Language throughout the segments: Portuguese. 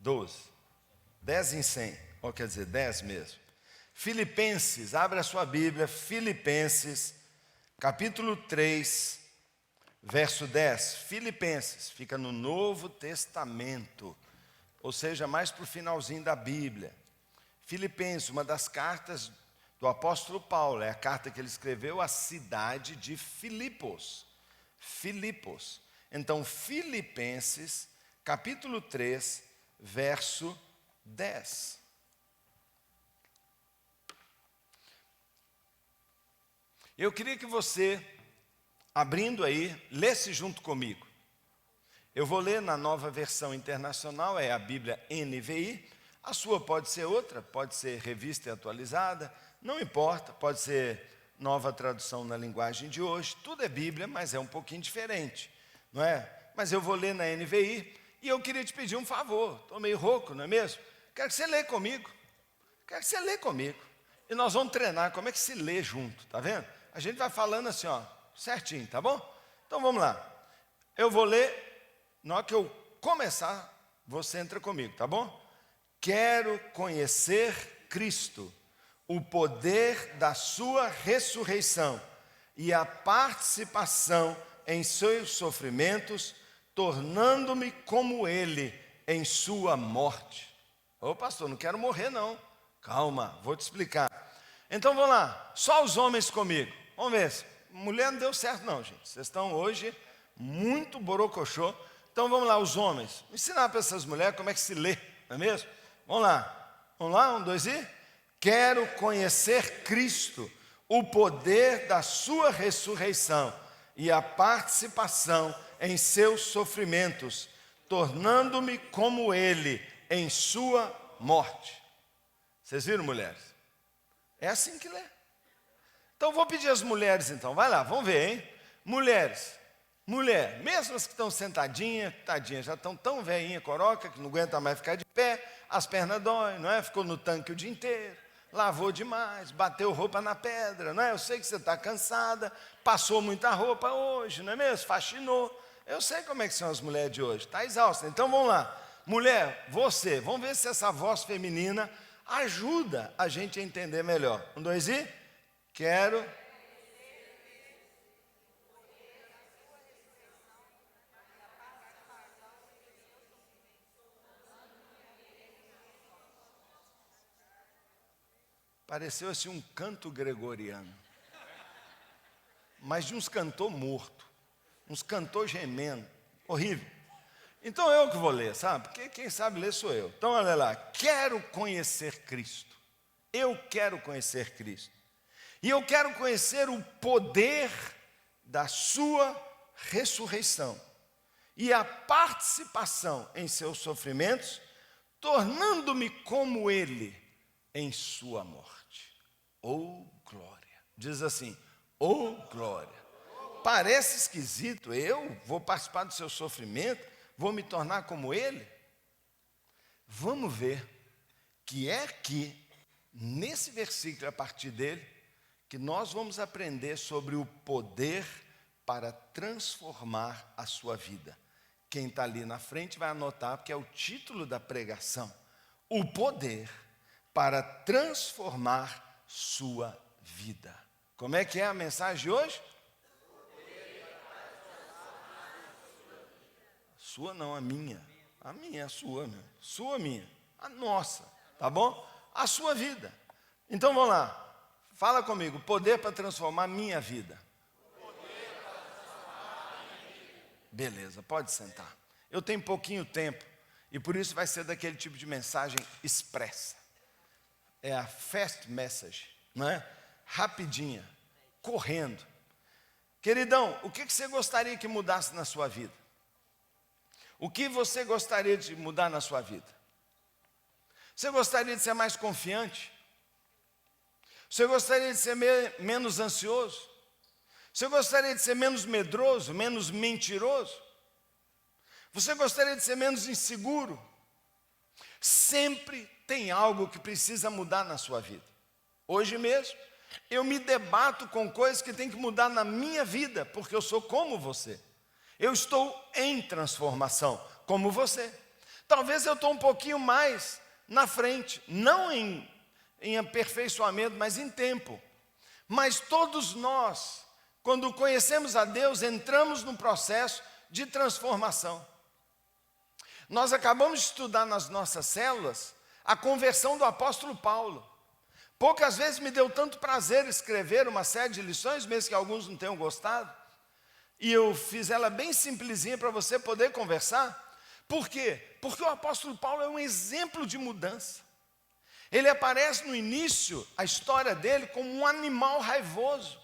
12. 10 em 100, ou quer dizer, 10 mesmo. Filipenses, abre a sua Bíblia, Filipenses, capítulo 3, verso 10. Filipenses, fica no Novo Testamento, ou seja, mais para o finalzinho da Bíblia. Filipenses, uma das cartas do apóstolo Paulo, é a carta que ele escreveu à cidade de Filipos. Filipos. Então, Filipenses, capítulo 3, verso 10. Eu queria que você, abrindo aí, lesse junto comigo. Eu vou ler na Nova Versão Internacional, é a Bíblia NVI. A sua pode ser outra, pode ser Revista e Atualizada, não importa, pode ser Nova Tradução na linguagem de hoje. Tudo é Bíblia, mas é um pouquinho diferente, não é? Mas eu vou ler na NVI e eu queria te pedir um favor. Estou meio rouco, não é mesmo? Quero que você lê comigo. Quero que você lê comigo. E nós vamos treinar como é que se lê junto, tá vendo? A gente vai falando assim, ó, certinho, tá bom? Então vamos lá. Eu vou ler, na hora que eu começar, você entra comigo, tá bom? Quero conhecer Cristo, o poder da sua ressurreição e a participação em seus sofrimentos, tornando-me como ele em sua morte. Ô pastor, não quero morrer não. Calma, vou te explicar. Então vamos lá, só os homens comigo. Vamos ver, mulher não deu certo não, gente. Vocês estão hoje muito borocochô. Então vamos lá, os homens. Ensinar para essas mulheres como é que se lê, não é mesmo? Vamos lá, 1, 2 e... Quero conhecer Cristo, o poder da sua ressurreição e a participação em seus sofrimentos, tornando-me como ele em sua morte. Vocês viram, mulheres? É assim que lê. Então vou pedir às mulheres então, vai lá, vamos ver, hein? Mulheres, mesmo as que estão sentadinhas, tadinhas, já estão tão velhinha, coroca, que não aguenta mais ficar de pé, as pernas doem, não é? Ficou no tanque o dia inteiro, lavou demais, bateu roupa na pedra, não é? Eu sei que você está cansada, passou muita roupa hoje, não é mesmo? Faxinou. Eu sei como é que são as mulheres de hoje, está exausta. Então vamos lá, mulher, você, vamos ver se essa voz feminina ajuda a gente a entender melhor. 1, 2 e... Quero... Pareceu assim um canto gregoriano, mas de uns cantor morto, uns cantor gemendo, horrível. Então eu que vou ler, sabe? Porque quem sabe ler sou eu. Então olha lá, quero conhecer Cristo. Eu quero conhecer Cristo. E eu quero conhecer o poder da sua ressurreição e a participação em seus sofrimentos, tornando-me como ele em sua morte. Oh, glória. Diz assim, oh, glória. Parece esquisito, eu vou participar do seu sofrimento, vou me tornar como ele? Vamos ver que é aqui, nesse versículo, a partir dele, que nós vamos aprender sobre o poder para transformar a sua vida. Quem está ali na frente vai anotar, porque é o título da pregação. O poder para transformar sua vida. Como é que é a mensagem de hoje? Sua não, a minha. A minha é a sua, meu. Sua, minha. A nossa, tá bom? A sua vida. Então vamos lá. Fala comigo, poder para transformar a minha vida. Beleza, pode sentar. Eu tenho pouquinho tempo e por isso vai ser daquele tipo de mensagem expressa. É a fast message, não é? Rapidinha, correndo. Queridão, o que você gostaria que mudasse na sua vida? O que você gostaria de mudar na sua vida? Você gostaria de ser mais confiante? Você gostaria de ser menos ansioso? Você gostaria de ser menos medroso, menos mentiroso? Você gostaria de ser menos inseguro? Sempre tem algo que precisa mudar na sua vida. Hoje mesmo, eu me debato com coisas que tem que mudar na minha vida, porque eu sou como você. Eu estou em transformação, como você. Talvez eu estou um pouquinho mais na frente, não em aperfeiçoamento, mas em tempo. Mas todos nós, quando conhecemos a Deus, entramos num processo de transformação. Nós acabamos de estudar nas nossas células a conversão do apóstolo Paulo. Poucas vezes me deu tanto prazer escrever uma série de lições, mesmo que alguns não tenham gostado. E eu fiz ela bem simplesinha para você poder conversar. Por quê? Porque o apóstolo Paulo é um exemplo de mudança. Ele aparece no início, a história dele, como um animal raivoso.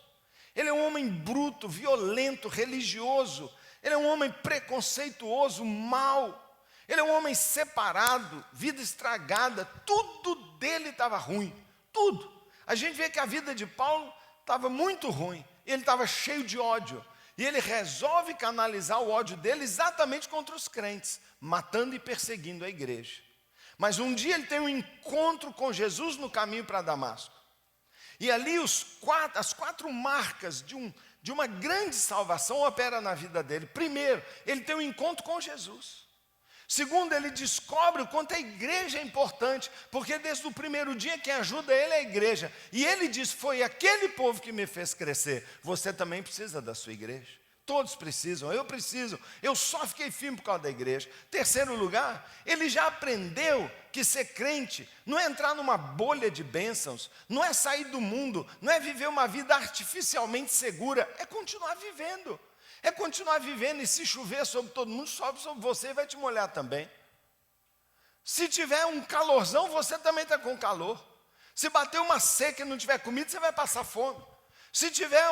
Ele é um homem bruto, violento, religioso. Ele é um homem preconceituoso, mau. Ele é um homem separado, vida estragada. Tudo dele estava ruim, tudo. A gente vê que a vida de Paulo estava muito ruim. Ele estava cheio de ódio. E ele resolve canalizar o ódio dele exatamente contra os crentes, matando e perseguindo a igreja. Mas um dia ele tem um encontro com Jesus no caminho para Damasco. E ali as quatro marcas de uma grande salvação operam na vida dele. Primeiro, ele tem um encontro com Jesus. Segundo, ele descobre o quanto a igreja é importante, porque desde o primeiro dia quem ajuda ele é a igreja. E ele diz, foi aquele povo que me fez crescer. Você também precisa da sua igreja. Todos precisam, eu preciso. Eu só fiquei firme por causa da igreja. Terceiro lugar, ele já aprendeu que ser crente não é entrar numa bolha de bênçãos, não é sair do mundo, não é viver uma vida artificialmente segura, é continuar vivendo. É continuar vivendo, e se chover sobre todo mundo, sobe sobre você e vai te molhar também. Se tiver um calorzão, você também está com calor. Se bater uma seca e não tiver comida, você vai passar fome. Se tiver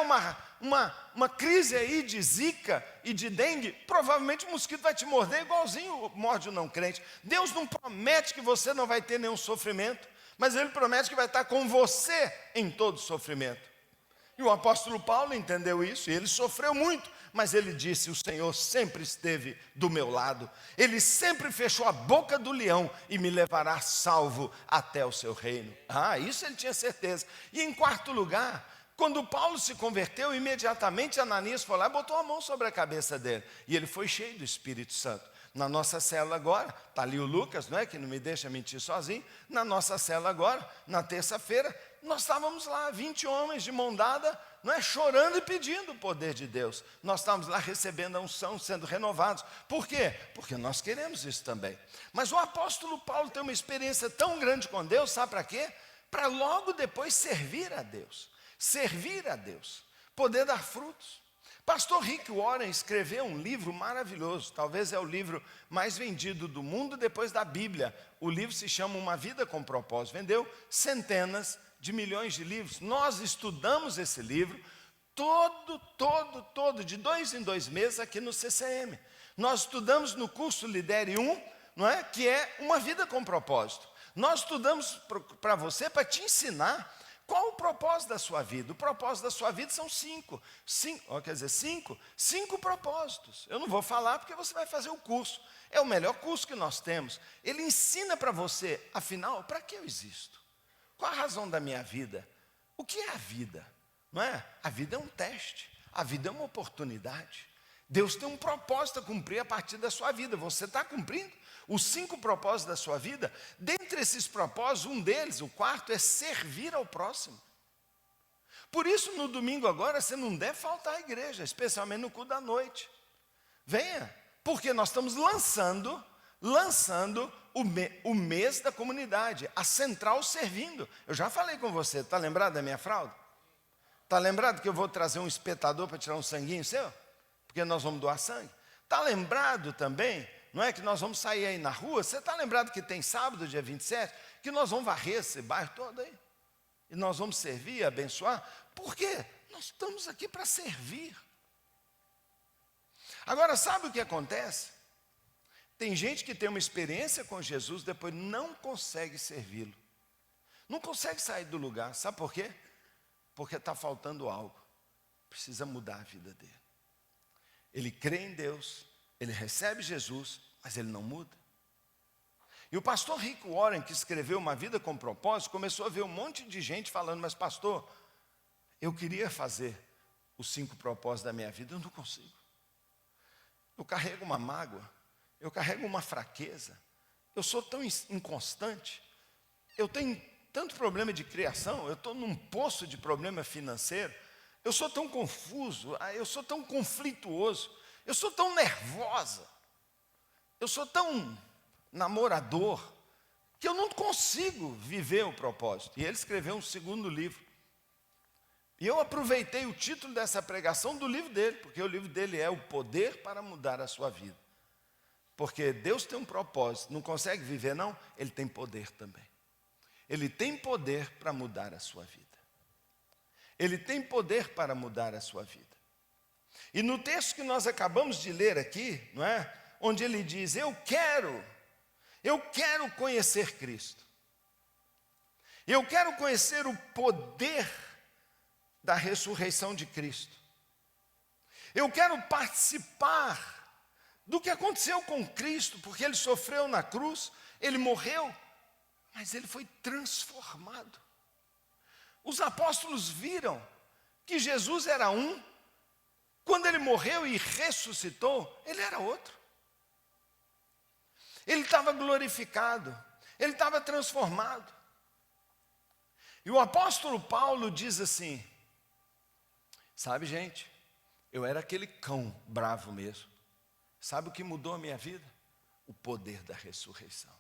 uma crise aí de zika e de dengue, provavelmente o mosquito vai te morder igualzinho morde o não crente. Deus não promete que você não vai ter nenhum sofrimento, mas Ele promete que vai estar com você em todo sofrimento. E o apóstolo Paulo entendeu isso, e ele sofreu muito, mas ele disse, o Senhor sempre esteve do meu lado. Ele sempre fechou a boca do leão e me levará salvo até o seu reino. Isso ele tinha certeza. E em quarto lugar, quando Paulo se converteu, imediatamente Ananias foi lá e botou a mão sobre a cabeça dele. E ele foi cheio do Espírito Santo. Na nossa célula agora, está ali o Lucas, não é, que não me deixa mentir sozinho. Na nossa célula agora, na terça-feira, nós estávamos lá, 20 homens de mão dada, não é, chorando e pedindo o poder de Deus. Nós estávamos lá recebendo a unção, sendo renovados. Por quê? Porque nós queremos isso também. Mas o apóstolo Paulo tem uma experiência tão grande com Deus, sabe para quê? Para logo depois servir a Deus. Servir a Deus, poder dar frutos. Pastor Rick Warren escreveu um livro maravilhoso, talvez é o livro mais vendido do mundo depois da Bíblia. O livro se chama Uma Vida com Propósito, vendeu centenas de milhões de livros. Nós estudamos esse livro todo, de 2 em 2 meses aqui no CCM. Nós estudamos no curso Lidere 1, não é? Que é uma vida com propósito. Nós estudamos para você, para te ensinar qual o propósito da sua vida. O propósito da sua vida são cinco propósitos. Eu não vou falar porque você vai fazer o curso. É o melhor curso que nós temos. Ele ensina para você, afinal, para que eu existo? Qual a razão da minha vida? O que é a vida? Não é? A vida é um teste. A vida é uma oportunidade. Deus tem um propósito a cumprir a partir da sua vida. Você está cumprindo os 5 propósitos da sua vida? Dentre esses propósitos, um deles, o quarto, é servir ao próximo. Por isso, no domingo agora, você não deve faltar à igreja, especialmente no culto da noite. Venha, porque nós estamos lançando o mês da comunidade, a central servindo. Eu já falei com você, está lembrado da minha fralda? Está lembrado que eu vou trazer um espetador para tirar um sanguinho seu? Porque nós vamos doar sangue. Está lembrado também, não é, que nós vamos sair aí na rua? Você está lembrado que tem sábado, dia 27, que nós vamos varrer esse bairro todo aí? E nós vamos servir, abençoar? Por quê? Nós estamos aqui para servir. Agora, sabe o que acontece? Tem gente que tem uma experiência com Jesus, depois não consegue servi-lo. Não consegue sair do lugar. Sabe por quê? Porque está faltando algo. Precisa mudar a vida dele. Ele crê em Deus, ele recebe Jesus, mas ele não muda. E o pastor Rick Warren, que escreveu Uma Vida com Propósito, começou a ver um monte de gente falando, mas pastor, eu queria fazer os 5 propósitos da minha vida, eu não consigo. Eu carrego uma mágoa, eu carrego uma fraqueza, eu sou tão inconstante, eu tenho tanto problema de criação, eu estou num poço de problema financeiro, eu sou tão confuso, eu sou tão conflituoso, eu sou tão nervosa, eu sou tão namorador, que eu não consigo viver o propósito. E ele escreveu um segundo livro. E eu aproveitei o título dessa pregação do livro dele, porque o livro dele é O Poder para Mudar a Sua Vida. Porque Deus tem um propósito, não consegue viver não? Ele tem poder também. Ele tem poder para mudar a sua vida. Ele tem poder para mudar a sua vida. E no texto que nós acabamos de ler aqui, não é? Onde ele diz, eu quero conhecer Cristo. Eu quero conhecer o poder da ressurreição de Cristo. Eu quero participar do que aconteceu com Cristo, porque ele sofreu na cruz, ele morreu, mas ele foi transformado. Os apóstolos viram que Jesus era um, quando ele morreu e ressuscitou, ele era outro. Ele estava glorificado, ele estava transformado. E o apóstolo Paulo diz assim, sabe gente, eu era aquele cão bravo mesmo. Sabe o que mudou a minha vida? O poder da ressurreição.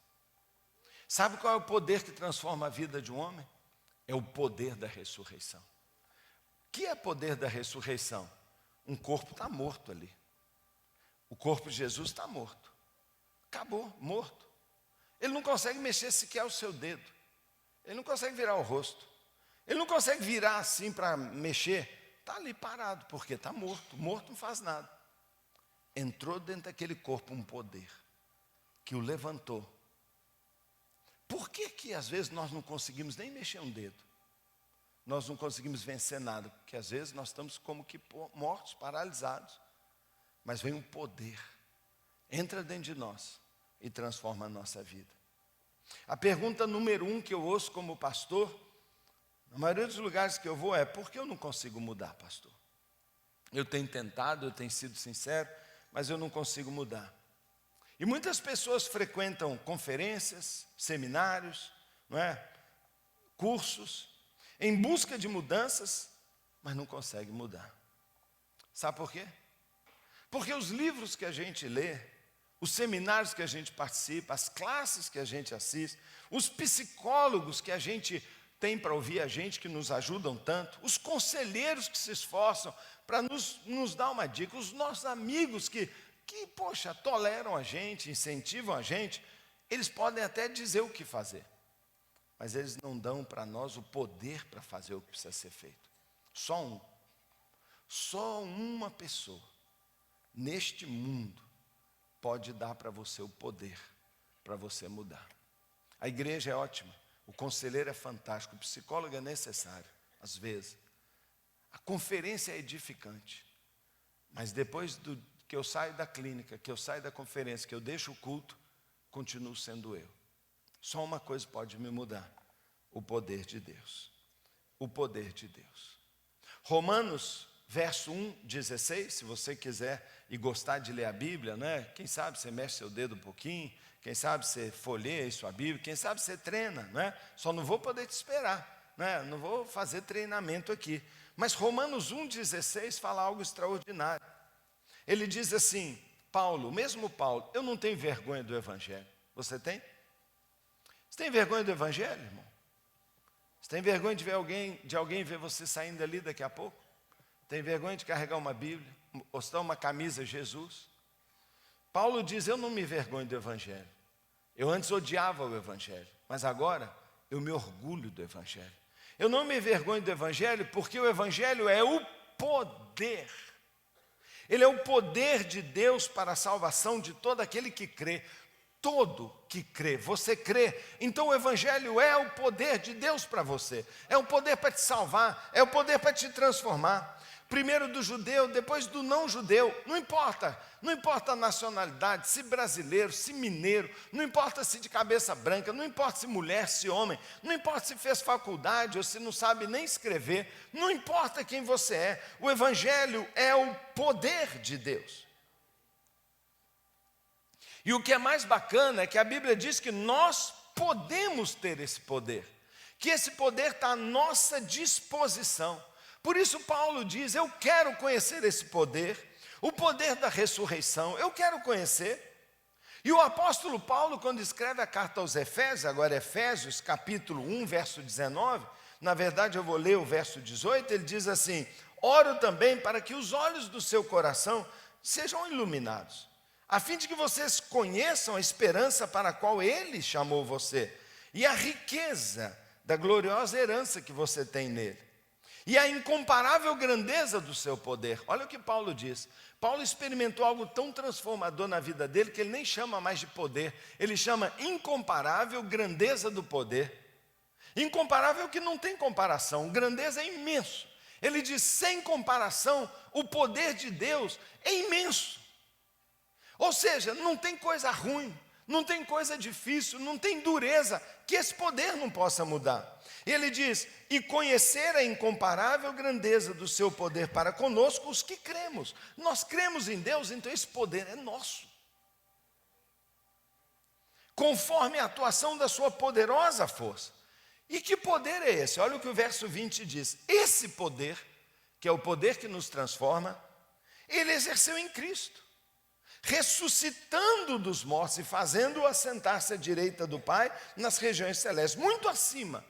Sabe qual é o poder que transforma a vida de um homem? É o poder da ressurreição. O que é poder da ressurreição? Um corpo está morto ali. O corpo de Jesus está morto. Acabou, morto. Ele não consegue mexer sequer o seu dedo. Ele não consegue virar o rosto. Ele não consegue virar assim para mexer. Está ali parado, porque está morto. Morto não faz nada. Entrou dentro daquele corpo um poder que o levantou. Por que às vezes nós não conseguimos nem mexer um dedo? Nós não conseguimos vencer nada, porque às vezes nós estamos como que mortos, paralisados. Mas vem um poder, entra dentro de nós e transforma a nossa vida. A pergunta número 1 que eu ouço como pastor, na maioria dos lugares que eu vou é, por que eu não consigo mudar, pastor? Eu tenho tentado, eu tenho sido sincero, mas eu não consigo mudar. E muitas pessoas frequentam conferências, seminários, não é? Cursos, em busca de mudanças, mas não conseguem mudar. Sabe por quê? Porque os livros que a gente lê, os seminários que a gente participa, as classes que a gente assiste, os psicólogos que a gente tem para ouvir a gente, que nos ajudam tanto, os conselheiros que se esforçam para nos dar uma dica, os nossos amigos que, poxa, toleram a gente, incentivam a gente, eles podem até dizer o que fazer, mas eles não dão para nós o poder para fazer o que precisa ser feito. Só uma pessoa neste mundo pode dar para você o poder para você mudar. A igreja é ótima, o conselheiro é fantástico, o psicólogo é necessário, às vezes. A conferência é edificante, mas depois que eu saio da clínica, que eu saio da conferência, que eu deixo o culto, continuo sendo eu. Só uma coisa pode me mudar: o poder de Deus. O poder de Deus. Romanos, verso 1:16, se você quiser e gostar de ler a Bíblia, né? Quem sabe você mexe seu dedo um pouquinho, quem sabe você folheia aí sua Bíblia, quem sabe você treina, né? Só não vou poder te esperar, né? Não vou fazer treinamento aqui. Mas Romanos 1:16 fala algo extraordinário. Ele diz assim, Paulo, o mesmo Paulo, eu não tenho vergonha do Evangelho. Você tem? Você tem vergonha do Evangelho, irmão? Você tem vergonha de alguém ver você saindo dali daqui a pouco? Tem vergonha de carregar uma Bíblia, postar uma camisa Jesus? Paulo diz, eu não me vergonho do Evangelho. Eu antes odiava o Evangelho, mas agora eu me orgulho do Evangelho. Eu não me vergonho do Evangelho porque o Evangelho é o poder. Ele é o poder de Deus para a salvação de todo aquele que crê. Todo que crê, você crê, então o Evangelho é o poder de Deus para você. É o poder para te salvar, é o poder para te transformar. Primeiro do judeu, depois do não judeu, não importa a nacionalidade, se brasileiro, se mineiro, não importa se de cabeça branca, não importa se mulher, se homem, não importa se fez faculdade ou se não sabe nem escrever, não importa quem você é, o Evangelho é o poder de Deus. E o que é mais bacana é que a Bíblia diz que nós podemos ter esse poder, que esse poder está à nossa disposição. Por isso Paulo diz, eu quero conhecer esse poder, o poder da ressurreição, eu quero conhecer. E o apóstolo Paulo, quando escreve a carta aos Efésios, agora Efésios, capítulo 1, verso 19, na verdade eu vou ler o verso 18, ele diz assim, oro também para que os olhos do seu coração sejam iluminados, a fim de que vocês conheçam a esperança para a qual ele chamou você, e a riqueza da gloriosa herança que você tem nele, e a incomparável grandeza do seu poder. Olha o que Paulo diz. Paulo experimentou algo tão transformador na vida dele que ele nem chama mais de poder, ele chama incomparável grandeza do poder. Incomparável que não tem comparação, grandeza é imenso. Ele diz, sem comparação, o poder de Deus é imenso. Ou seja, não tem coisa ruim, não tem coisa difícil, não tem dureza que esse poder não possa mudar. Ele diz, e conhecer a incomparável grandeza do seu poder para conosco, os que cremos. Nós cremos em Deus, então esse poder é nosso. Conforme a atuação da sua poderosa força. E que poder é esse? Olha o que o verso 20 diz. Esse poder, que é o poder que nos transforma, ele exerceu em Cristo, ressuscitando dos mortos e fazendo-o assentar-se à direita do Pai nas regiões celestes, muito acima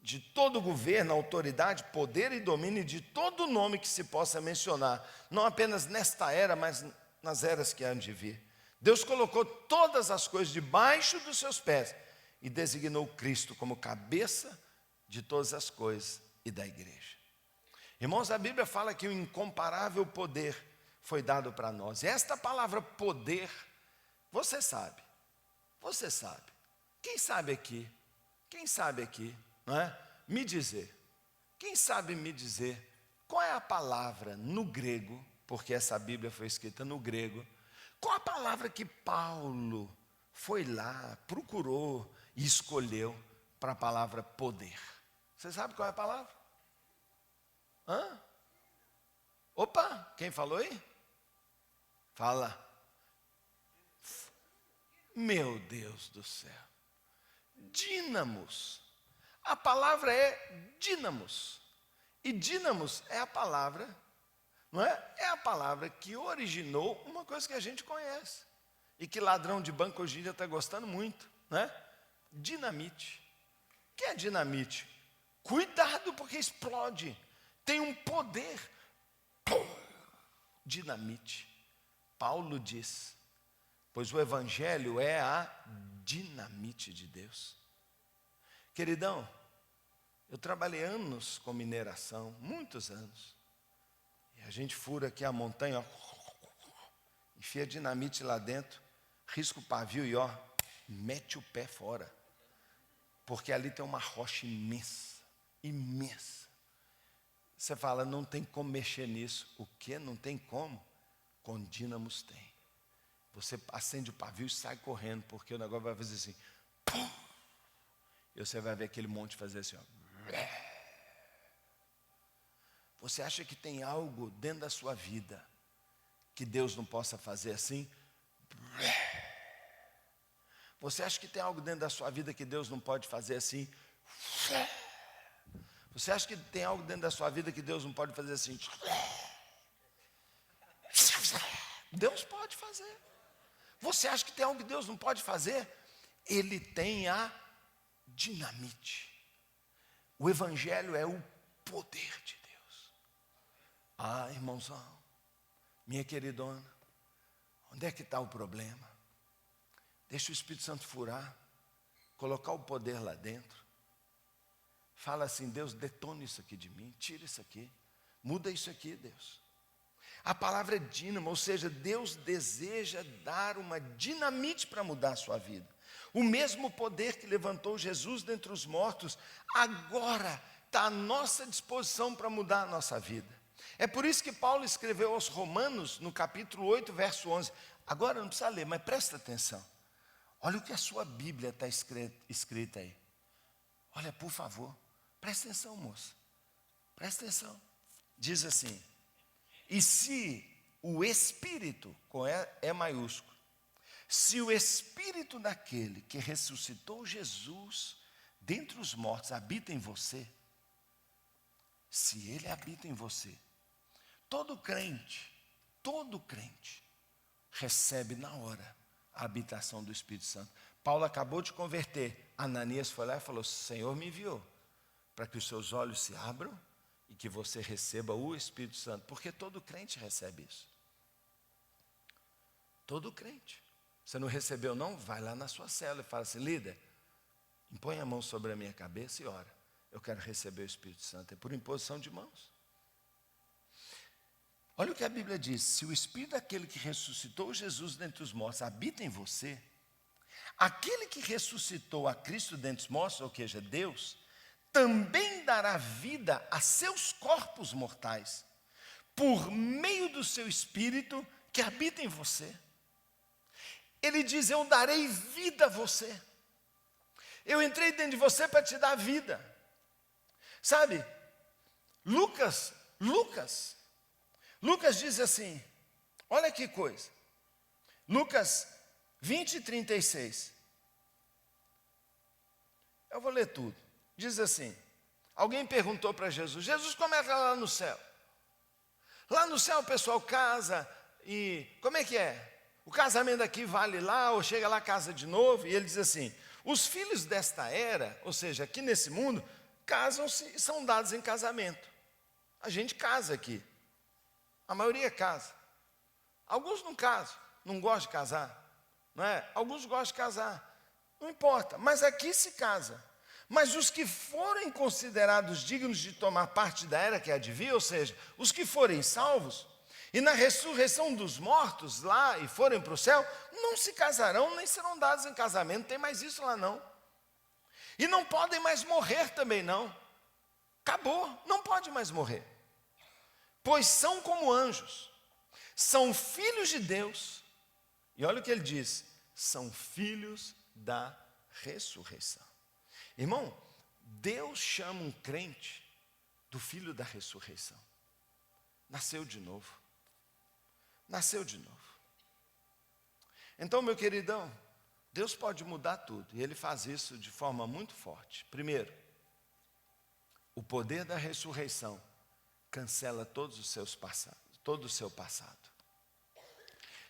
de todo governo, autoridade, poder e domínio, de todo nome que se possa mencionar, não apenas nesta era, mas nas eras que hão de vir. Deus colocou todas as coisas debaixo dos seus pés e designou Cristo como cabeça de todas as coisas e da igreja. Irmãos, a Bíblia fala que o incomparável poder foi dado para nós. E esta palavra poder, você sabe. Quem sabe aqui? Não é? Me dizer. Quem sabe me dizer qual é a palavra no grego, porque essa Bíblia foi escrita no grego, qual a palavra que Paulo foi lá, procurou e escolheu para a palavra poder? Você sabe qual é a palavra? Opa, quem falou aí? Fala. Meu Deus do céu. Dínamos. A palavra é dínamos. E dínamos é a palavra, não é? É a palavra que originou uma coisa que a gente conhece. E que ladrão de banco hoje em dia está gostando muito, não é? Dinamite. O que é dinamite? Cuidado porque explode. Tem um poder. Dinamite. Paulo diz, pois o evangelho é a dinamite de Deus. Queridão, eu trabalhei anos com mineração, muitos anos. E a gente fura aqui a montanha, ó, enfia dinamite lá dentro, risca o pavio e ó, mete o pé fora. Porque ali tem uma rocha imensa, imensa. Você fala, não tem como mexer nisso. O quê? Não tem como? Com dínamos tem. Você acende o pavio e sai correndo, porque o negócio vai fazer assim, pum, e você vai ver aquele monte fazer assim, ó. Você acha que tem algo dentro da sua vida que Deus não possa fazer assim? Você acha que tem algo dentro da sua vida que Deus não pode fazer assim? Você acha que tem algo dentro da sua vida que Deus não pode fazer assim? Deus pode fazer. Você acha que tem algo que Deus não pode fazer? Ele tem a dinamite. O evangelho é o poder de Deus. Ah, irmãozão, minha queridona, onde é que está o problema? Deixa o Espírito Santo furar, colocar o poder lá dentro. Fala assim, Deus, detona isso aqui de mim, tira isso aqui, muda isso aqui, Deus. A palavra é dínamo, ou seja, Deus deseja dar uma dinamite para mudar a sua vida. O mesmo poder que levantou Jesus dentre os mortos, agora está à nossa disposição para mudar a nossa vida. É por isso que Paulo escreveu aos Romanos, no capítulo 8, verso 11. Agora não precisa ler, mas presta atenção. Olha o que a sua Bíblia está escrita aí. Olha, por favor, presta atenção, moça. Presta atenção. Diz assim, e se o Espírito, com E maiúsculo, Se o Espírito daquele que ressuscitou Jesus dentre os mortos habita em você, se ele habita em você, todo crente recebe na hora a habitação do Espírito Santo. Paulo acabou de converter. Ananias foi lá e falou: Senhor me enviou para que os seus olhos se abram e que você receba o Espírito Santo. Porque todo crente recebe isso. Todo crente. Você não recebeu não? Vai lá na sua célula e fala assim: líder, impõe a mão sobre a minha cabeça e ora. Eu quero receber o Espírito Santo. É por imposição de mãos. Olha o que a Bíblia diz: se o Espírito daquele que ressuscitou Jesus dentre os mortos habita em você, aquele que ressuscitou a Cristo dentre os mortos, ou seja, Deus, também dará vida a seus corpos mortais, por meio do seu Espírito que habita em você. Ele diz: eu darei vida a você. Eu entrei dentro de você para te dar vida. Sabe, Lucas diz assim, olha que coisa. Lucas 20:36. Eu vou ler tudo. Diz assim: alguém perguntou para Jesus: Jesus, como é que é lá no céu? Lá no céu o pessoal casa e como é que é? O casamento aqui vale lá ou chega lá casa de novo? E ele diz assim: os filhos desta era, ou seja, aqui nesse mundo, casam-se e são dados em casamento. A gente casa aqui. A maioria casa. Alguns não casam, não gostam de casar, não é? Alguns gostam de casar. Não importa, mas aqui se casa. Mas os que forem considerados dignos de tomar parte da era que há de vir, ou seja, os que forem salvos, e na ressurreição dos mortos lá e forem para o céu, não se casarão nem serão dados em casamento, não tem mais isso lá não. E não podem mais morrer também não. Acabou, não pode mais morrer. Pois são como anjos, são filhos de Deus. E olha o que ele diz: são filhos da ressurreição. Irmão, Deus chama um crente do filho da ressurreição. Nasceu de novo. Nasceu de novo. Então, meu queridão, Deus pode mudar tudo. E Ele faz isso de forma muito forte. Primeiro, o poder da ressurreição cancela todos os seus passados, todo o seu passado.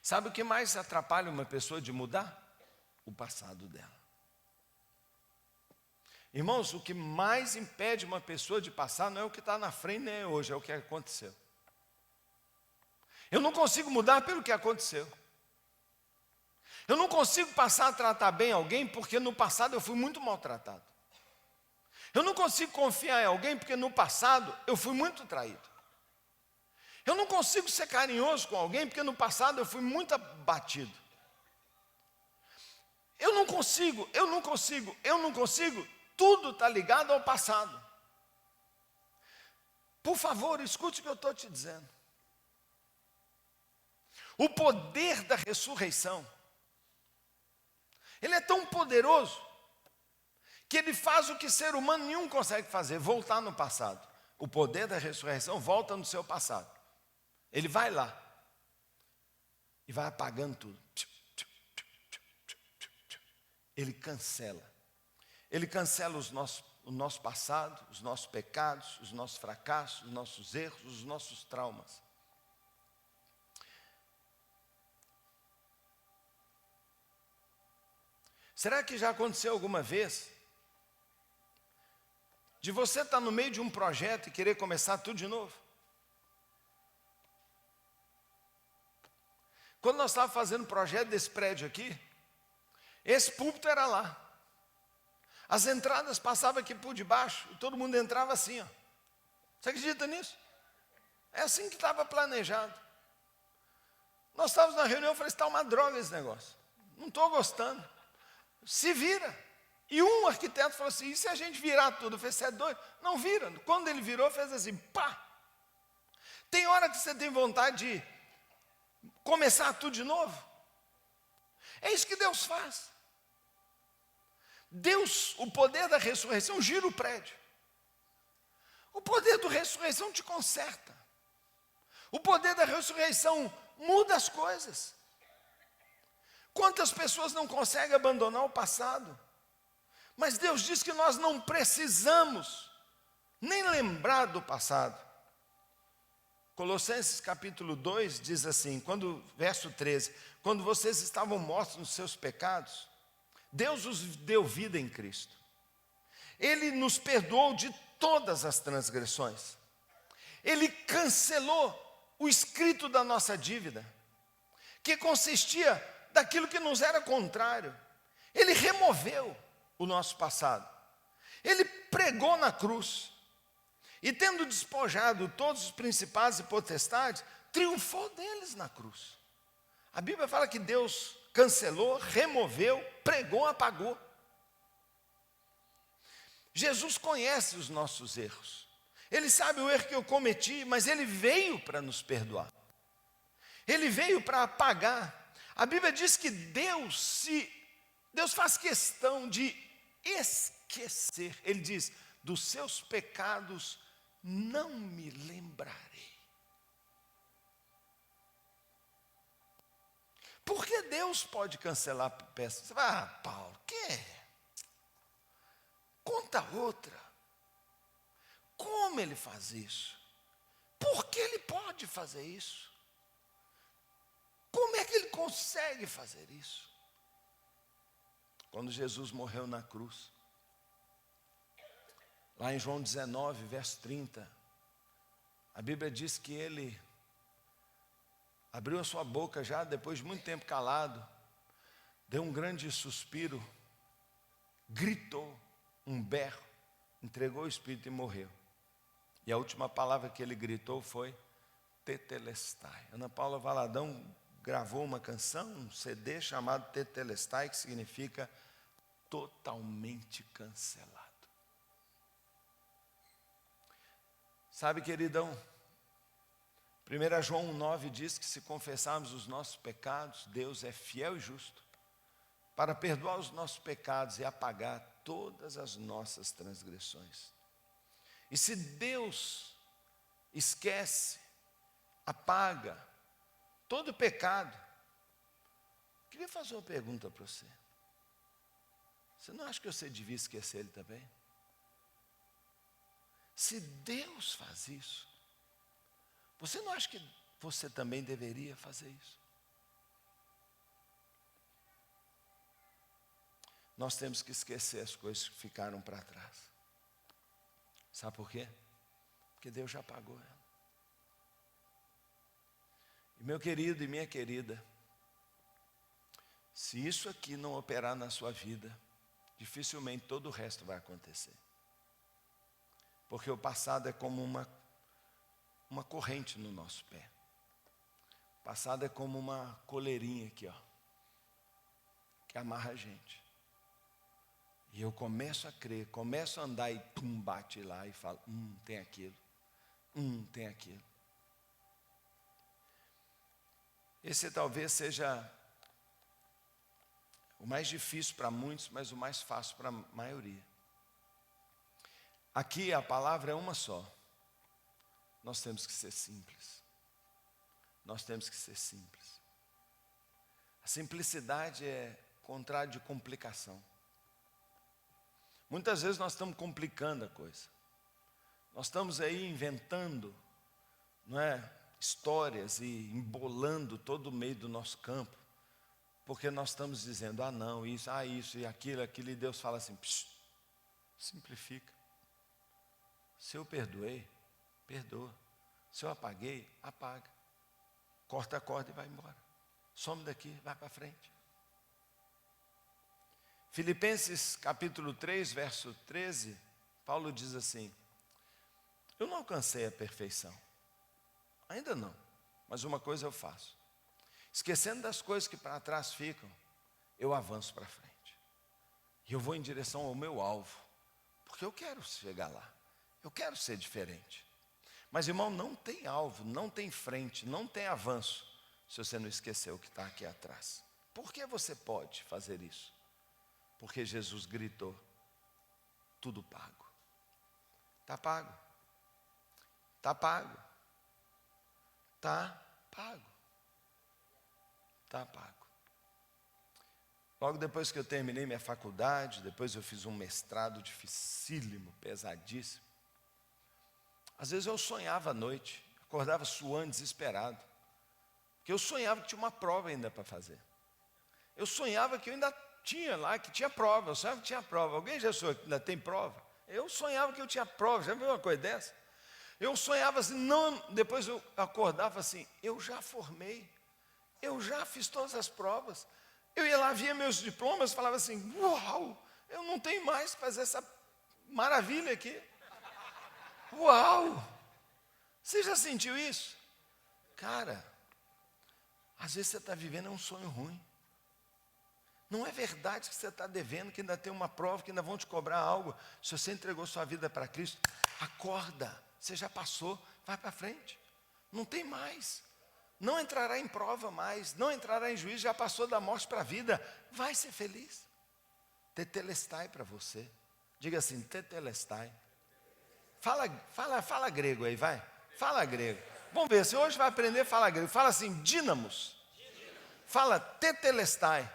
Sabe o que mais atrapalha uma pessoa de mudar? O passado dela. Irmãos, o que mais impede uma pessoa de passar não é o que está na frente nem é hoje, é o que aconteceu. Eu não consigo mudar pelo que aconteceu. Eu não consigo passar a tratar bem alguém porque no passado eu fui muito maltratado. Eu não consigo confiar em alguém porque no passado eu fui muito traído. Eu não consigo ser carinhoso com alguém porque no passado eu fui muito abatido. Eu não consigo. Tudo está ligado ao passado. Por favor, escute o que eu estou te dizendo. O poder da ressurreição, ele é tão poderoso, que ele faz o que ser humano nenhum consegue fazer, voltar no passado. O poder da ressurreição volta no seu passado. Ele vai lá e vai apagando tudo. Ele cancela. Ele cancela o nosso passado, os nossos pecados, os nossos fracassos, os nossos erros, os nossos traumas. Será que já aconteceu alguma vez de você estar no meio de um projeto e querer começar tudo de novo? Quando nós estávamos fazendo o projeto desse prédio aqui, esse púlpito era lá. As entradas passavam aqui por debaixo e todo mundo entrava assim, ó. Você acredita nisso? É assim que estava planejado. Nós estávamos na reunião, eu falei: está uma droga esse negócio. Não estou gostando. Se vira. E um arquiteto falou assim: e se a gente virar tudo? Eu falei: você é doido? Não vira. Quando ele virou, fez assim, pá. Tem hora que você tem vontade de começar tudo de novo. É isso que Deus faz. Deus, o poder da ressurreição, gira o prédio. O poder da ressurreição te conserta. O poder da ressurreição muda as coisas. Quantas pessoas não conseguem abandonar o passado? Mas Deus diz que nós não precisamos nem lembrar do passado. Colossenses capítulo 2 diz assim, verso 13, quando vocês estavam mortos nos seus pecados, Deus os deu vida em Cristo. Ele nos perdoou de todas as transgressões. Ele cancelou o escrito da nossa dívida, que consistia daquilo que nos era contrário. Ele removeu o nosso passado. Ele pregou na cruz. E tendo despojado todos os principados e potestades, triunfou deles na cruz. A Bíblia fala que Deus cancelou, removeu, pregou, apagou. Jesus conhece os nossos erros. Ele sabe o erro que eu cometi, mas Ele veio para nos perdoar. Ele veio para apagar. A Bíblia diz que Deus faz questão de esquecer. Ele diz, dos seus pecados não me lembrarei. Porque Deus pode cancelar peças. Você vai, Paulo, que? Conta outra. Como ele faz isso? Por que ele pode fazer isso? Como é que ele consegue fazer isso? Quando Jesus morreu na cruz, lá em João 19, verso 30, a Bíblia diz que ele abriu a sua boca já depois de muito tempo calado, deu um grande suspiro, gritou um berro, entregou o Espírito e morreu. E a última palavra que ele gritou foi Tetelestai. Ana Paula Valadão gravou uma canção, um CD chamado Tetelestai, que significa totalmente cancelado. Sabe, queridão, 1 João 1,9 diz que se confessarmos os nossos pecados, Deus é fiel e justo para perdoar os nossos pecados e apagar todas as nossas transgressões. E se Deus esquece, apaga todo pecado, eu queria fazer uma pergunta para você. Você não acha que você devia esquecer ele também? Se Deus faz isso, você não acha que você também deveria fazer isso? Nós temos que esquecer as coisas que ficaram para trás. Sabe por quê? Porque Deus já pagou ela. E meu querido e minha querida, se isso aqui não operar na sua vida, dificilmente todo o resto vai acontecer. Porque o passado é como uma corrente no nosso pé. O passado é como uma coleirinha aqui, ó, que amarra a gente. E eu começo a crer, começo a andar e pum, bate lá e falo, tem aquilo, tem aquilo. Esse talvez seja o mais difícil para muitos, mas o mais fácil para a maioria. Aqui a palavra é uma só. Nós temos que ser simples. Nós temos que ser simples. A simplicidade é contrário de complicação. Muitas vezes nós estamos complicando a coisa. Nós estamos aí inventando, não é, histórias e embolando todo o meio do nosso campo, porque nós estamos dizendo, não, isso e aquilo, e Deus fala assim, simplifica. Se eu perdoei, perdoa. Se eu apaguei, apaga. Corta a corda e vai embora. Some daqui, vai para frente. Filipenses capítulo 3, verso 13, Paulo diz assim, eu não alcancei a perfeição. Ainda não, mas uma coisa eu faço. Esquecendo das coisas que para trás ficam, eu avanço para frente. E eu vou em direção ao meu alvo, porque eu quero chegar lá. Eu quero ser diferente. Mas, irmão, não tem alvo, não tem frente, não tem avanço, se você não esquecer o que está aqui atrás. Por que você pode fazer isso? Porque Jesus gritou, tudo pago. Está pago. Está pago. Está pago. Está pago. Logo depois que eu terminei minha faculdade, depois eu fiz um mestrado dificílimo, pesadíssimo. Às vezes eu sonhava à noite, acordava suando, desesperado. Porque eu sonhava que tinha uma prova ainda para fazer. Eu sonhava que eu ainda tinha lá, que tinha prova. Eu sonhava que tinha prova. Alguém já sonhou que ainda tem prova? Eu sonhava que eu tinha prova. Já viu uma coisa dessa? Eu sonhava assim, não, depois eu acordava assim, eu já formei. Eu já fiz todas as provas. Eu ia lá, via meus diplomas, falava assim, uau, eu não tenho mais que fazer essa maravilha aqui. Uau! Você já sentiu isso? Cara, às vezes você está vivendo um sonho ruim. Não é verdade que você está devendo, que ainda tem uma prova, que ainda vão te cobrar algo. Se você entregou sua vida para Cristo, acorda, você já passou, vai para frente. Não tem mais. Não entrará em prova mais, não entrará em juízo, já passou da morte para a vida. Vai ser feliz. Tetelestai para você. Diga assim, tetelestai. Fala grego aí, vai. Fala grego. Vamos ver, você hoje vai aprender a falar grego. Fala assim, dínamos. Fala tetelestai.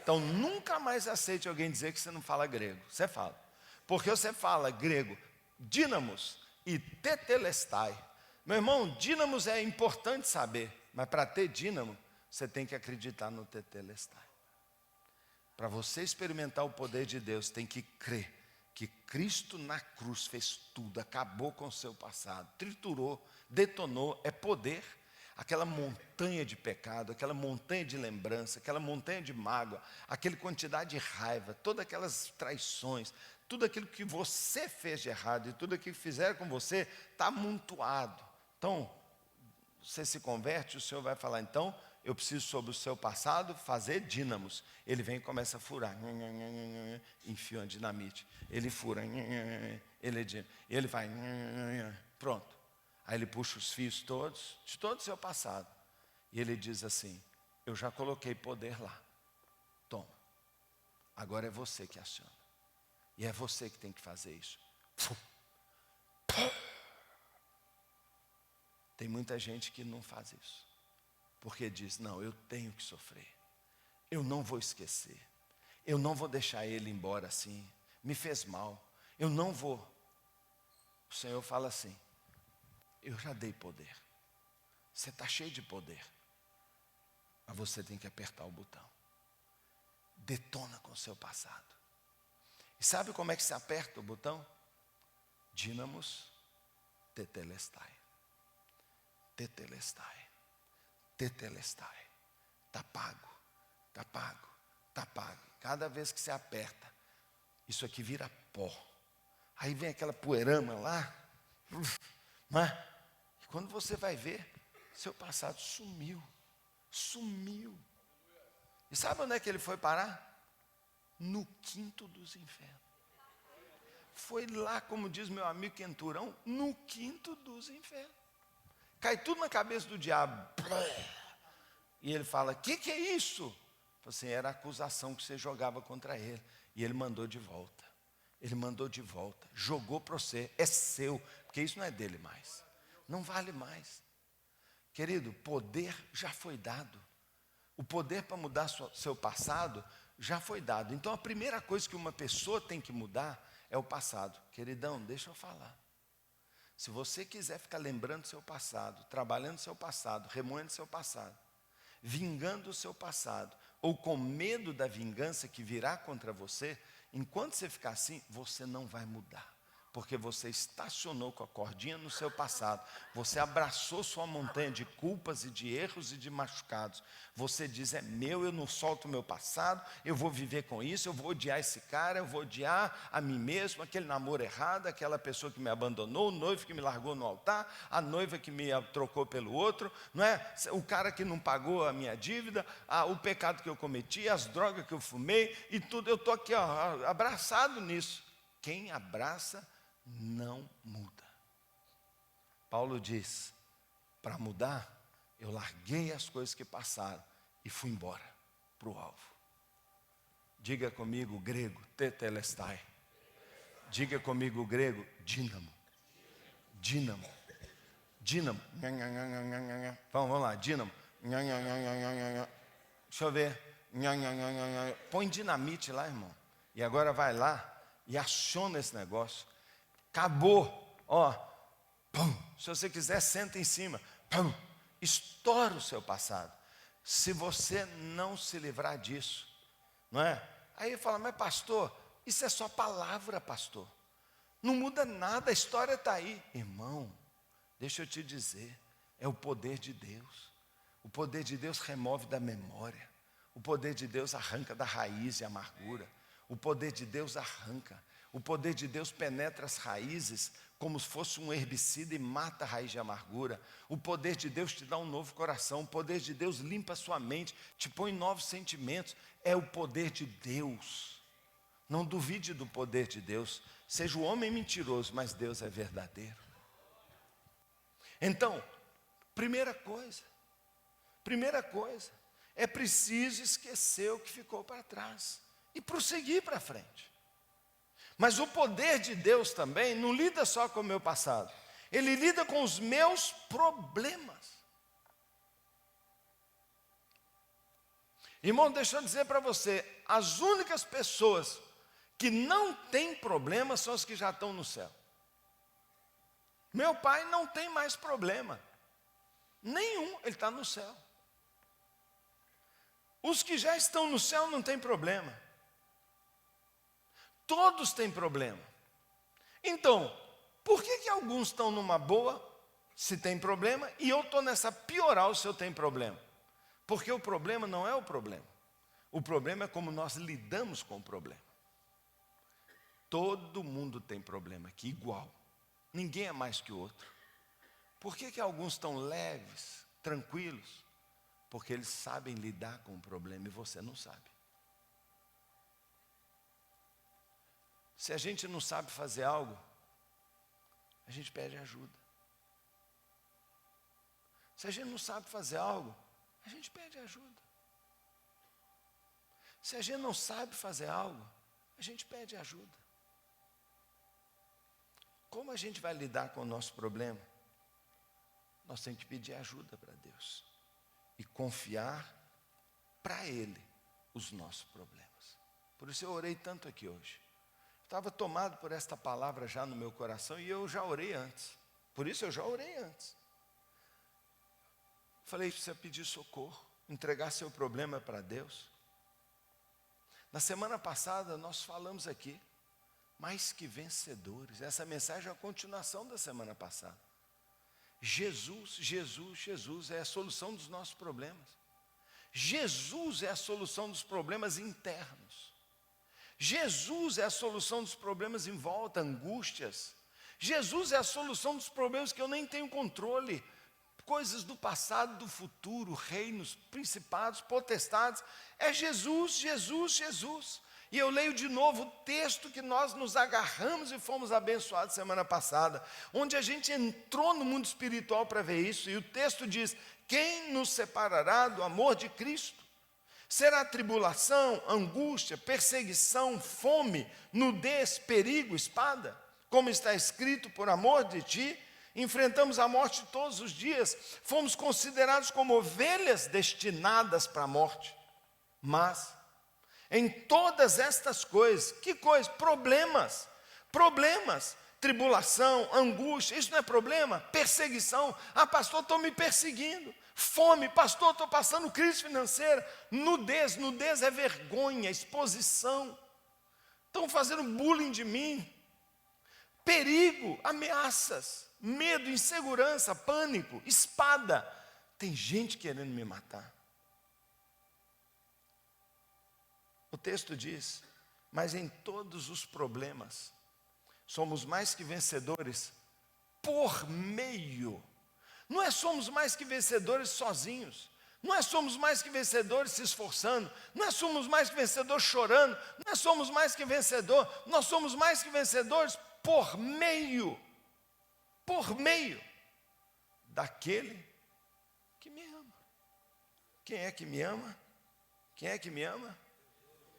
Então, nunca mais aceite alguém dizer que você não fala grego. Você fala. Porque você fala grego, dínamos e tetelestai. Meu irmão, dínamos é importante saber. Mas para ter dínamo, você tem que acreditar no tetelestai. Para você experimentar o poder de Deus, tem que crer que Cristo na cruz fez tudo, acabou com o seu passado, triturou, detonou, é poder. Aquela montanha de pecado, aquela montanha de lembrança, aquela montanha de mágoa, aquela quantidade de raiva, todas aquelas traições, tudo aquilo que você fez de errado e tudo aquilo que fizeram com você, está amontoado. Então, você se converte, o Senhor vai falar, então, eu preciso sobre o seu passado fazer dínamos. Ele vem e começa a furar, enfia uma dinamite, ele fura, ele vai, pronto. Aí ele puxa os fios todos, de todo o seu passado. E ele diz assim, eu já coloquei poder lá. Toma. Agora é você que aciona. E é você que tem que fazer isso. Tem muita gente que não faz isso. Porque diz, não, eu tenho que sofrer. Eu não vou esquecer. Eu não vou deixar ele embora assim. Me fez mal. Eu não vou. O Senhor fala assim, eu já dei poder. Você está cheio de poder. Mas você tem que apertar o botão. Detona com o seu passado. E sabe como é que se aperta o botão? Dínamos tetelestai. Tetelestai. Tetelestai. Está pago. Está pago. Está pago. Cada vez que você aperta, isso aqui vira pó. Aí vem aquela poeirama lá. Mas, e quando você vai ver, seu passado sumiu. Sumiu. E sabe onde é que ele foi parar? No quinto dos infernos. Foi lá, como diz meu amigo Quenturão, no quinto dos infernos. Cai tudo na cabeça do diabo. E ele fala, o que é isso? Assim, era a acusação que você jogava contra ele. E ele mandou de volta. Ele mandou de volta. Jogou para você. É seu. Porque isso não é dele mais. Não vale mais. Querido, poder já foi dado. O poder para mudar seu passado já foi dado. Então a primeira coisa que uma pessoa tem que mudar é o passado. Queridão, deixa eu falar. Se você quiser ficar lembrando do seu passado, trabalhando o seu passado, remoendo o seu passado, vingando o seu passado, ou com medo da vingança que virá contra você, enquanto você ficar assim, você não vai mudar. Porque você estacionou com a cordinha no seu passado. Você abraçou sua montanha de culpas e de erros e de machucados. Você diz, é meu, eu não solto o meu passado, eu vou viver com isso, eu vou odiar esse cara, eu vou odiar a mim mesmo, aquele namoro errado, aquela pessoa que me abandonou, o noivo que me largou no altar, a noiva que me trocou pelo outro, não é? O cara que não pagou a minha dívida, o pecado que eu cometi, as drogas que eu fumei e tudo. Eu estou aqui abraçado nisso. Quem abraça não muda. Paulo diz, para mudar, eu larguei as coisas que passaram e fui embora para o alvo. Diga comigo grego, tetelestai. Diga comigo grego, dínamo. Dínamo. Dínamo. Vamos lá, dínamo. Deixa eu ver. põe dinamite lá, irmão. E agora vai lá e aciona esse negócio. Acabou, ó. Pum. Se você quiser, senta em cima. Pum. Estoura o seu passado. Se você não se livrar disso, não é? Aí fala, mas pastor, isso é só palavra, pastor. Não muda nada, a história está aí. Irmão, deixa eu te dizer, é o poder de Deus. O poder de Deus remove da memória. O poder de Deus arranca da raiz e amargura. O poder de Deus arranca. O poder de Deus penetra as raízes como se fosse um herbicida e mata a raiz de amargura. O poder de Deus te dá um novo coração. O poder de Deus limpa a sua mente, te põe novos sentimentos. É o poder de Deus. Não duvide do poder de Deus. Seja o homem mentiroso, mas Deus é verdadeiro. Então, primeira coisa, é preciso esquecer o que ficou para trás e prosseguir para frente. Mas o poder de Deus também não lida só com o meu passado, Ele lida com os meus problemas. Irmão, deixa eu dizer para você, as únicas pessoas que não têm problema são as que já estão no céu. Meu pai não tem mais problema, nenhum, ele está no céu. Os que já estão no céu não têm problema. Todos têm problema. Então, por que alguns estão numa boa, se tem problema, e eu estou nessa pioral se eu tenho problema? Porque o problema não é o problema. O problema é como nós lidamos com o problema. Todo mundo tem problema aqui, igual. Ninguém é mais que o outro. Por que alguns estão leves, tranquilos? Porque eles sabem lidar com o problema e você não sabe. Se a gente não sabe fazer algo, a gente pede ajuda. Se a gente não sabe fazer algo, a gente pede ajuda. Se a gente não sabe fazer algo, a gente pede ajuda. Como a gente vai lidar com o nosso problema? Nós temos que pedir ajuda para Deus e confiar para Ele os nossos problemas. Por isso eu orei tanto aqui hoje. Estava tomado por esta palavra já no meu coração e eu já orei antes. Por isso eu já orei antes. Falei, precisa pedir socorro, entregar seu problema para Deus. Na semana passada nós falamos aqui, mais que vencedores. Essa mensagem é a continuação da semana passada. Jesus é a solução dos nossos problemas. Jesus é a solução dos problemas internos. Jesus é a solução dos problemas em volta, angústias. Jesus é a solução dos problemas que eu nem tenho controle. Coisas do passado, do futuro, reinos, principados, potestades. É Jesus. E eu leio de novo o texto que nós nos agarramos e fomos abençoados semana passada, onde a gente entrou no mundo espiritual para ver isso, e o texto diz, quem nos separará do amor de Cristo? Será tribulação, angústia, perseguição, fome, nudez, perigo, espada? Como está escrito, por amor de ti, enfrentamos a morte todos os dias, fomos considerados como ovelhas destinadas para a morte. Mas, em todas estas coisas, que coisas? Problemas, tribulação, angústia, isso não é problema? Perseguição, pastor, estou me perseguindo. Fome, pastor, estou passando crise financeira. Nudez é vergonha, exposição. Estão fazendo bullying de mim. Perigo, ameaças, medo, insegurança, pânico, espada. Tem gente querendo me matar. O texto diz, mas em todos os problemas, somos mais que vencedores por meio. Não é somos mais que vencedores sozinhos. Não é somos mais que vencedores se esforçando. Não é somos mais que vencedores chorando. Não é somos mais que vencedor. Nós somos mais que vencedores por meio. Por meio daquele que me ama. Quem é que me ama? Quem é que me ama?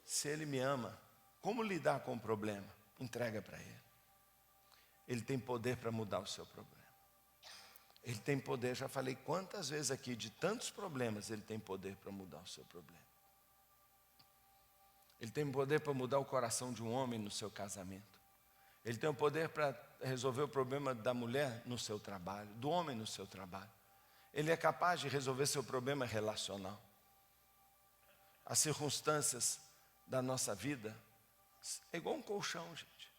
Se Ele me ama, como lidar com o problema? Entrega para Ele. Ele tem poder para mudar o seu problema. Ele tem poder, já falei quantas vezes aqui, de tantos problemas, Ele tem poder para mudar o seu problema. Ele tem o poder para mudar o coração de um homem no seu casamento. Ele tem o poder para resolver o problema da mulher no seu trabalho, do homem no seu trabalho. Ele é capaz de resolver seu problema relacional. As circunstâncias da nossa vida é igual um colchão, gente.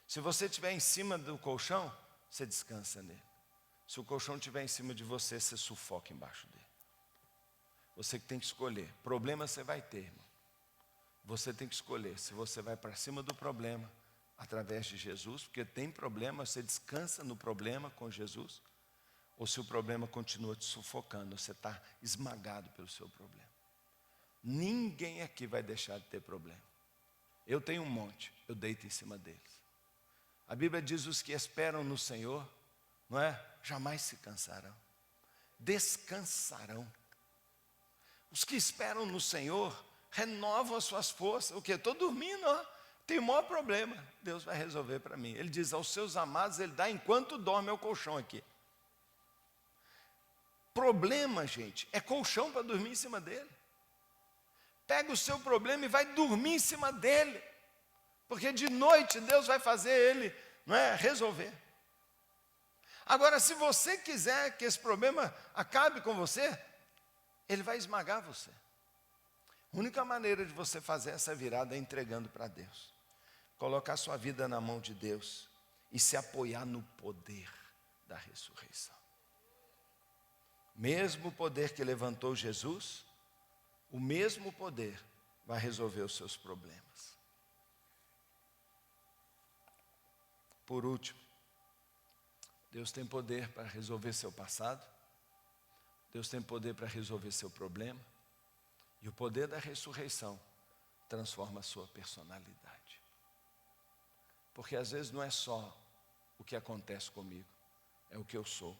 Se você estiver em cima do colchão, você descansa nele. Se o colchão estiver em cima de você, você sufoca embaixo dele. Você que tem que escolher. Problema você vai ter, irmão. Você tem que escolher se você vai para cima do problema através de Jesus, porque tem problema, você descansa no problema com Jesus, ou se o problema continua te sufocando, você está esmagado pelo seu problema. Ninguém aqui vai deixar de ter problema. Eu tenho um monte, eu deito em cima deles. A Bíblia diz: os que esperam no Senhor, não é? Jamais se cansarão, descansarão. Os que esperam no Senhor renovam as suas forças. O quê? Estou dormindo, ó. Tem o maior problema, Deus vai resolver para mim. Ele diz: aos seus amados Ele dá enquanto dorme. É o colchão aqui. Problema, gente, é colchão para dormir em cima dele. Pega o seu problema e vai dormir em cima dele, porque de noite Deus vai fazer ele, não é, resolver. Agora, se você quiser que esse problema acabe com você, ele vai esmagar você. A única maneira de você fazer essa virada é entregando para Deus. Colocar sua vida na mão de Deus e se apoiar no poder da ressurreição. Mesmo poder que levantou Jesus, o mesmo poder vai resolver os seus problemas. Por último, Deus tem poder para resolver seu passado. Deus tem poder para resolver seu problema. E o poder da ressurreição transforma a sua personalidade. Porque às vezes não é só o que acontece comigo, é o que eu sou.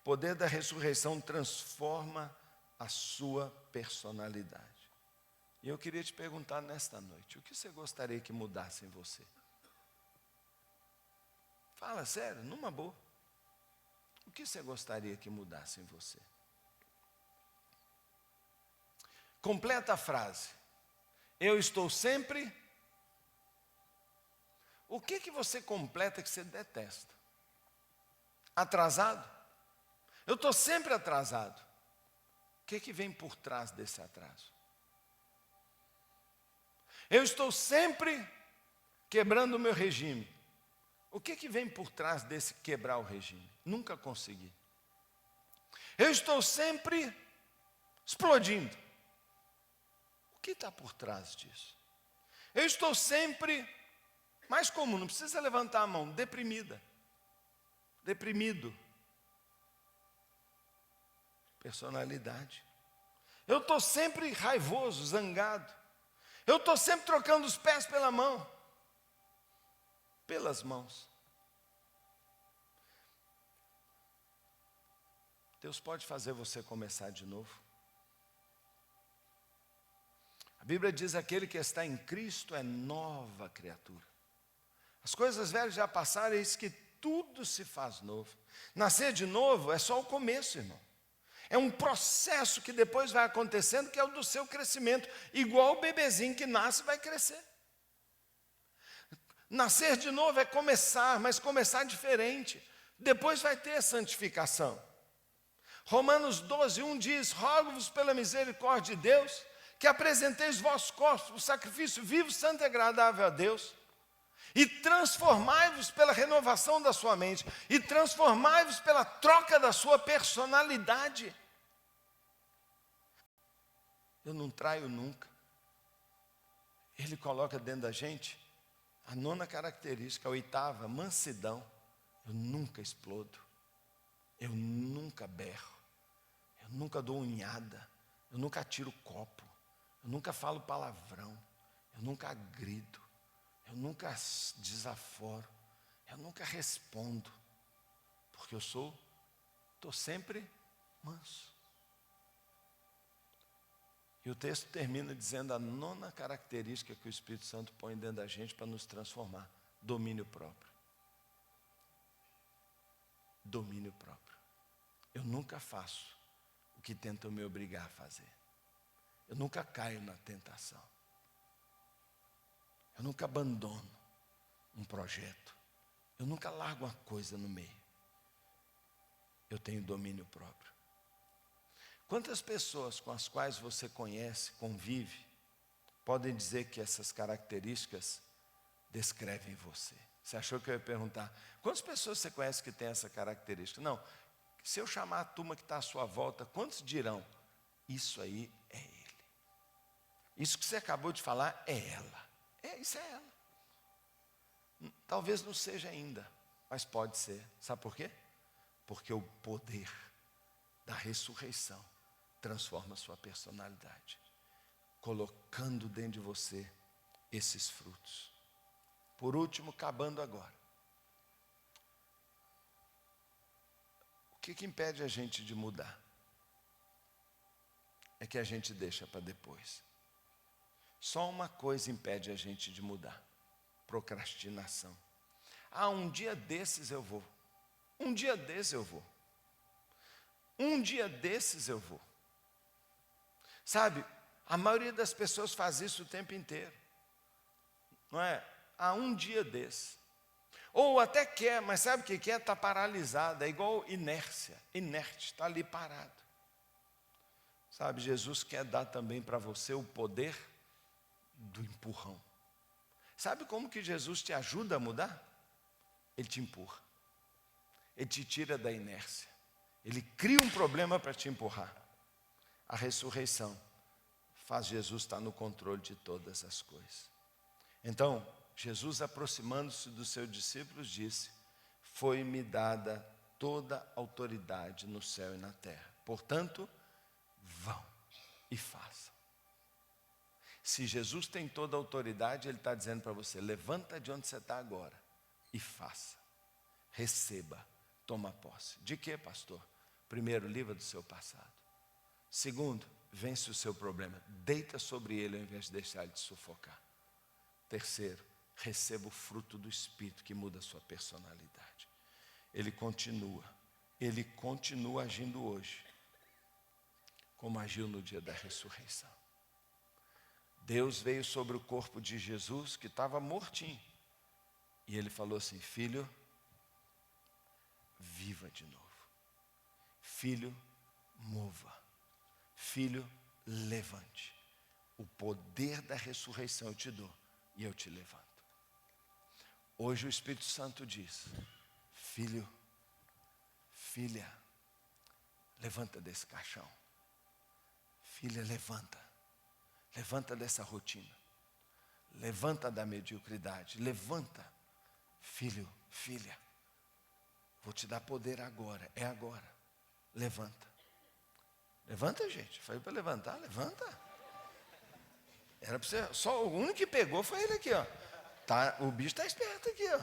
O poder da ressurreição transforma a sua personalidade. E eu queria te perguntar nesta noite: o que você gostaria que mudasse em você? Fala sério, numa boa. O que você gostaria que mudasse em você? Completa a frase. Eu estou sempre... O que você completa que você detesta? Atrasado? Eu estou sempre atrasado. O que vem por trás desse atraso? Eu estou sempre quebrando o meu regime. O que vem por trás desse quebrar o regime? Nunca consegui. Eu estou sempre explodindo. O que está por trás disso? Eu estou sempre, mais comum, não precisa levantar a mão, deprimida. Deprimido. Personalidade. Eu estou sempre raivoso, zangado. Eu estou sempre trocando os pés pela mão. Pelas mãos. Deus pode fazer você começar de novo. A Bíblia diz: aquele que está em Cristo é nova criatura. As coisas velhas já passaram, e eis que tudo se faz novo. Nascer de novo é só o começo, irmão. É um processo que depois vai acontecendo, que é o do seu crescimento. Igual o bebezinho que nasce vai crescer. Nascer de novo é começar, mas começar diferente. Depois vai ter a santificação. Romanos 12:1 diz: rogo-vos pela misericórdia de Deus, que apresenteis vossos corpos por sacrifício vivo, santo e agradável a Deus, e transformai-vos pela renovação da sua mente, e transformai-vos pela troca da sua personalidade. Eu não traio nunca. Ele coloca dentro da gente a 9ª característica, a 8ª, mansidão. Eu nunca explodo, eu nunca berro, eu nunca dou unhada, eu nunca tiro copo, eu nunca falo palavrão, eu nunca agrido, eu nunca desaforo, eu nunca respondo, porque eu estou sempre manso. E o texto termina dizendo a 9ª característica que o Espírito Santo põe dentro da gente para nos transformar: domínio próprio. Domínio próprio. Eu nunca faço o que tentam me obrigar a fazer. Eu nunca caio na tentação. Eu nunca abandono um projeto. Eu nunca largo uma coisa no meio. Eu tenho domínio próprio. Quantas pessoas com as quais você conhece, convive, podem dizer que essas características descrevem você? Você achou que eu ia perguntar, quantas pessoas você conhece que tem essa característica? Não, se eu chamar a turma que está à sua volta, quantos dirão, isso aí é ele? Isso que você acabou de falar é ela. Isso é ela. Talvez não seja ainda, mas pode ser. Sabe por quê? Porque o poder da ressurreição transforma a sua personalidade, colocando dentro de você esses frutos. Por último, acabando agora. O que impede a gente de mudar? É que a gente deixa para depois. Só uma coisa impede a gente de mudar: procrastinação. Um dia desses eu vou. Um dia desses eu vou. Um dia desses eu vou. Sabe, a maioria das pessoas faz isso o tempo inteiro. Não é? Um dia desse. Ou até quer, mas sabe o que quer? Está paralisado, é igual inércia, inerte, está ali parado. Sabe, Jesus quer dar também para você o poder do empurrão. Sabe como que Jesus te ajuda a mudar? Ele te empurra. Ele te tira da inércia. Ele cria um problema para te empurrar. A ressurreição faz Jesus estar no controle de todas as coisas. Então, Jesus, aproximando-se dos seus discípulos, disse: foi-me dada toda a autoridade no céu e na terra. Portanto, vão e façam. Se Jesus tem toda a autoridade, Ele está dizendo para você: levanta de onde você está agora e faça. Receba, toma posse. De quê, pastor? Primeiro, livra do seu passado. Segundo, vence o seu problema. Deita sobre ele ao invés de deixar ele te sufocar. Terceiro, receba o fruto do Espírito que muda a sua personalidade. Ele continua agindo hoje, como agiu no dia da ressurreição. Deus veio sobre o corpo de Jesus, que estava mortinho, e Ele falou assim: filho, viva de novo. Filho, mova. Filho, levante. O poder da ressurreição eu te dou e eu te levanto. Hoje o Espírito Santo diz: filho, filha, levanta desse caixão. Filha, levanta. Levanta dessa rotina. Levanta da mediocridade. Levanta. Filho, filha, vou te dar poder agora. É agora. Levanta. Levanta, gente. Falei para levantar. Levanta. Era para você. Só o único que pegou foi ele aqui, ó. Tá, o bicho está esperto aqui, ó.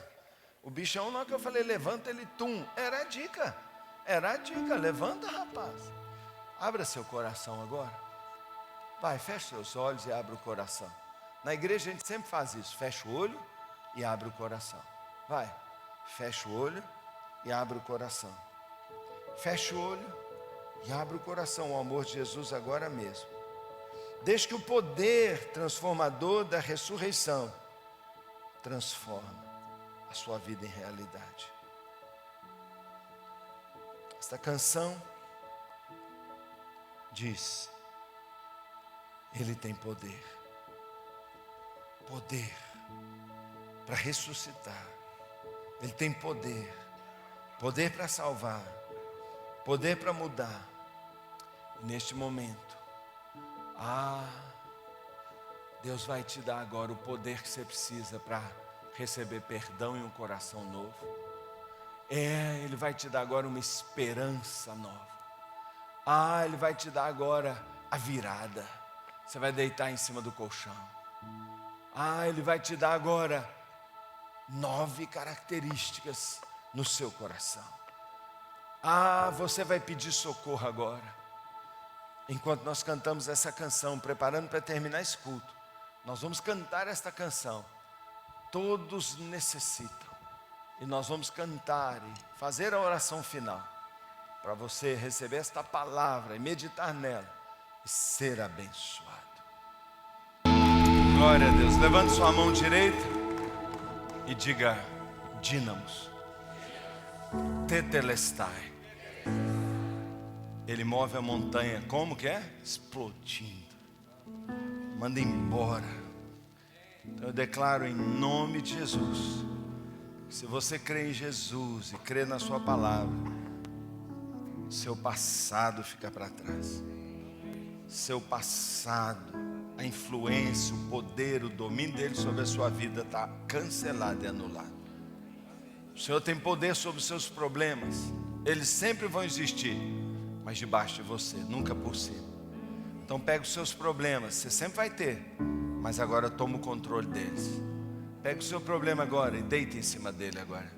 O bichão, na hora que eu falei levanta, ele Era a dica. Era a dica. Levanta, rapaz. Abra seu coração agora. Vai, fecha seus olhos e abre o coração. Na igreja a gente sempre faz isso. Fecha o olho e abre o coração. Vai. Fecha o olho e abre o coração. Fecha o olho e abre o coração. O amor de Jesus agora mesmo. Deixe que o poder transformador da ressurreição transforme a sua vida em realidade. Esta canção diz: Ele tem poder. Poder para ressuscitar. Ele tem poder. Poder para salvar. Poder para mudar. E neste momento, Deus vai te dar agora o poder que você precisa para receber perdão e um coração novo. Ele vai te dar agora uma esperança nova. Ele vai te dar agora a virada. Você vai deitar em cima do colchão. Ele vai te dar agora 9 características no seu coração. Você vai pedir socorro agora. Enquanto nós cantamos essa canção, preparando para terminar esse culto, nós vamos cantar esta canção. Todos necessitam. E nós vamos cantar e fazer a oração final, para você receber esta palavra e meditar nela, e ser abençoado. Glória a Deus. Levante sua mão direita e diga: dínamos, tetelestai. Ele move a montanha, como que é? Explodindo. Manda embora. Então eu declaro em nome de Jesus, se você crê em Jesus e crê na sua palavra, seu passado fica para trás. Seu passado, a influência, o poder, o domínio dele sobre a sua vida está cancelado e anulado. O Senhor tem poder sobre os seus problemas. Eles sempre vão existir, mas debaixo de você, nunca por cima. Então pega os seus problemas, você sempre vai ter, mas agora toma o controle deles. Pega o seu problema agora e deita em cima dele agora.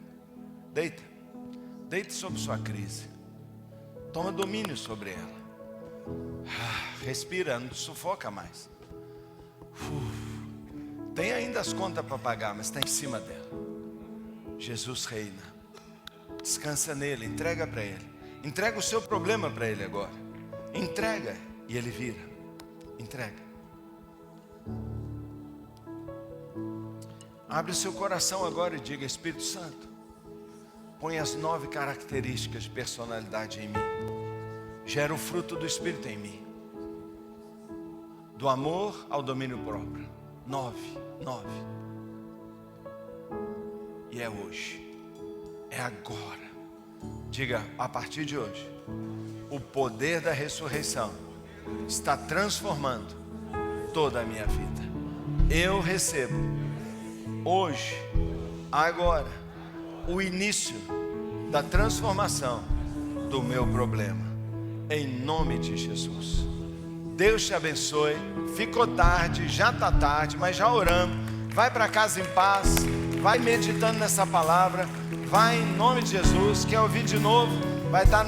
Deita. Deita sobre sua crise. Toma domínio sobre ela. Respira, não sufoca mais. Tem ainda as contas para pagar, mas está em cima dela. Jesus reina. Descansa nele, entrega para ele. Entrega o seu problema para ele agora. Entrega e ele vira. Entrega. Abre o seu coração agora e diga: Espírito Santo, põe as 9 características de personalidade em mim. Gera o fruto do Espírito em mim. Do amor ao domínio próprio. 9. E é hoje. É agora. Diga: a partir de hoje, o poder da ressurreição está transformando toda a minha vida. Eu recebo hoje, agora, o início da transformação do meu problema. Em nome de Jesus. Deus te abençoe. Ficou tarde, já está tarde, mas já oramos. Vai para casa em paz. Vai meditando nessa palavra. Vai em nome de Jesus. Quer ouvir de novo? Vai estar